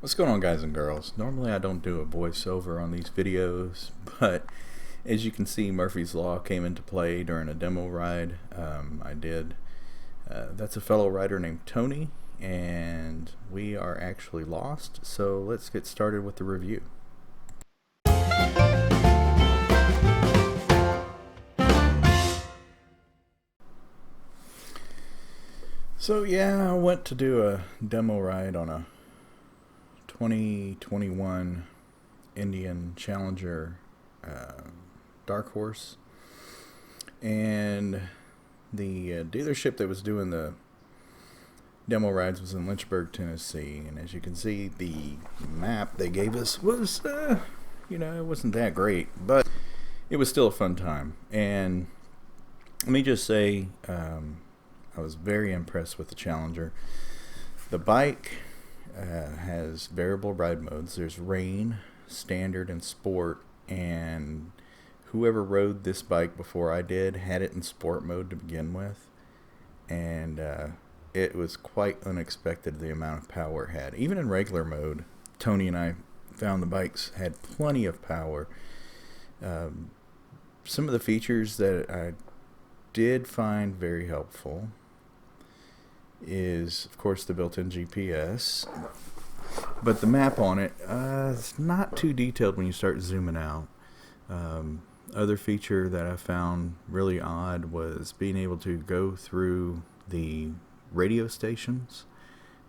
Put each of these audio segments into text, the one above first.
What's going on, guys and girls? Normally I don't do a voiceover on these videos, but as you can see, Murphy's Law came into play during a demo ride I did. That's a fellow rider named Tony, and we are actually lost, so let's get started with the review. So yeah, I went to do a demo ride on a 2021 Indian Challenger Dark Horse, and the dealership that was doing the demo rides was in Lynchburg, Tennessee. And as you can see, the map they gave us was it wasn't that great, but it was still a fun time. And let me just say, I was very impressed with the Challenger. The bike has variable ride modes. There's rain, standard, and sport, and whoever rode this bike before I did had it in sport mode to begin with, and it was quite unexpected the amount of power it had. Even in regular mode, Tony and I found the bikes had plenty of power. Some of the features that I did find very helpful is, of course, the built-in GPS, but the map on it is not too detailed when you start zooming out. Other feature that I found really odd was being able to go through the radio stations.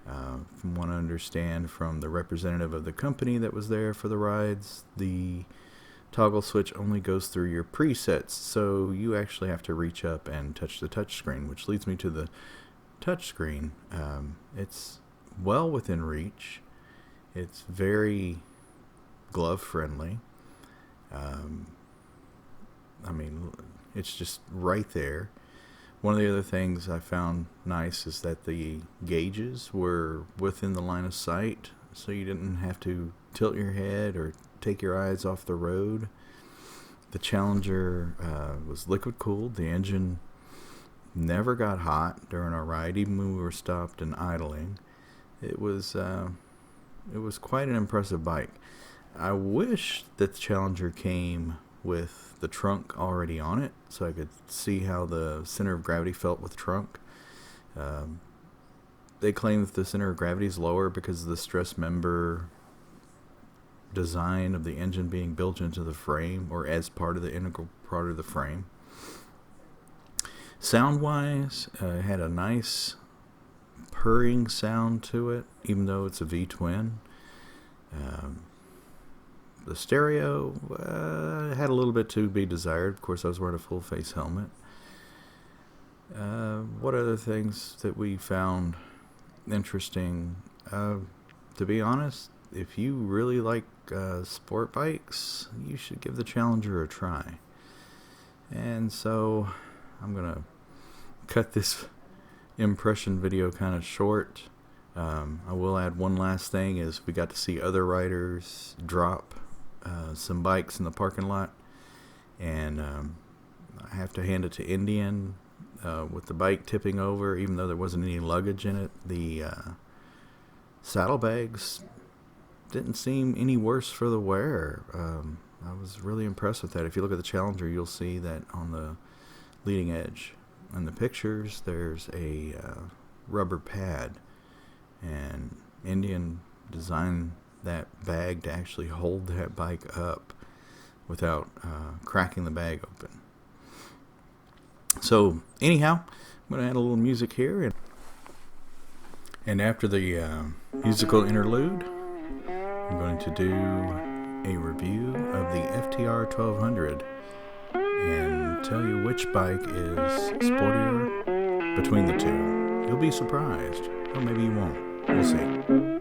From what I understand from the representative of the company that was there for the rides, the toggle switch only goes through your presets, so you actually have to reach up and touch the touch screen, which leads me to the touch screen. It's well within reach. It's very glove friendly. It's just right there. One of the other things I found nice is that the gauges were within the line of sight, so you didn't have to tilt your head or take your eyes off the road. The Challenger was liquid cooled. The engine never got hot during our ride, even when we were stopped and idling. It was quite an impressive bike. I wish that the Challenger came with the trunk already on it, so I could see how the center of gravity felt with trunk. They claim that the center of gravity is lower because of the stress member design of the engine being built into the frame, or as part of the integral part of the frame. Sound-wise, it had a nice purring sound to it, even though it's a V-twin. The stereo had a little bit to be desired. Of course, I was wearing a full-face helmet. What other things that we found interesting? To be honest, if you really like sport bikes, you should give the Challenger a try. And so I'm going to cut this impression video kind of short. I will add one last thing, is we got to see other riders drop some bikes in the parking lot, and I have to hand it to Indian with the bike tipping over. Even though there wasn't any luggage in it, the saddlebags didn't seem any worse for the wear. I was really impressed with that. If you look at the Challenger, you'll see that on the leading edge in the pictures there's a rubber pad, and Indian designed that bag to actually hold that bike up without cracking the bag open. So anyhow, I'm going to add a little music here, and after the musical interlude, I'm going to do a review of the FTR 1200 and tell you which bike is sportier between the two. You'll be surprised, or maybe you won't. We'll see.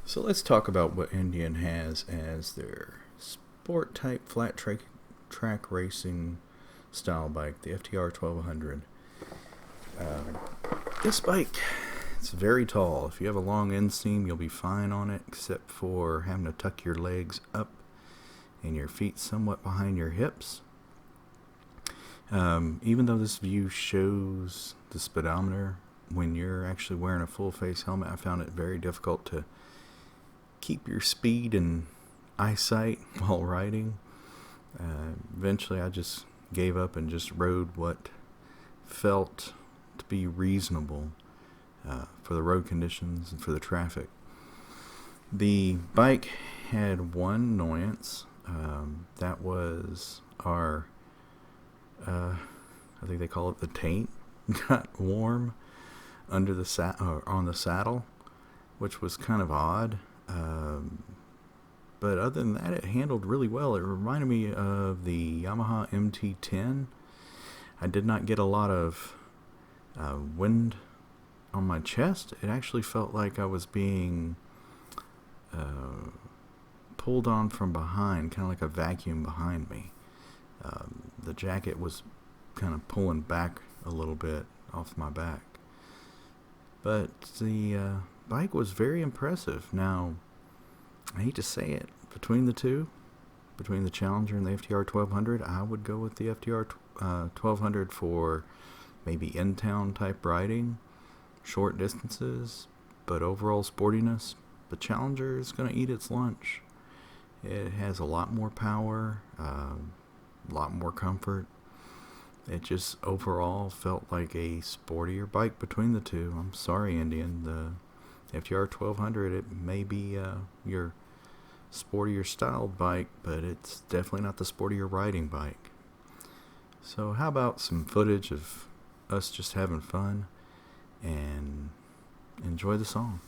So let's talk about what Indian has as their sport type flat track racing style bike, the FTR 1200. This bike, it's very tall. If you have a long inseam, you'll be fine on it, except for having to tuck your legs up and your feet somewhat behind your hips. Even though this view shows the speedometer, when you're actually wearing a full face helmet, I found it very difficult to keep your speed and eyesight while riding. Eventually I just gave up and just rode what felt to be reasonable for the road conditions and for the traffic. The bike had one annoyance. That was our I think they call it the taint got warm under the on the saddle, which was kind of odd. But other than that, it handled really well. It reminded me of the Yamaha MT-10. I did not get a lot of wind on my chest. It actually felt like I was being pulled on from behind, kind of like a vacuum behind me. The jacket was kind of pulling back a little bit off my back. But the bike was very impressive. Now, I hate to say it, between the two, between the Challenger and the FTR 1200, I would go with the FTR 1200 for maybe in-town type riding, short distances, but overall sportiness. The Challenger is going to eat its lunch. It has a lot more power, a lot more comfort. It just overall felt like a sportier bike between the two. I'm sorry, Indian. The FTR 1200, it may be your sportier styled bike, but it's definitely not the sportier riding bike. So how about some footage of us just having fun and enjoy the song.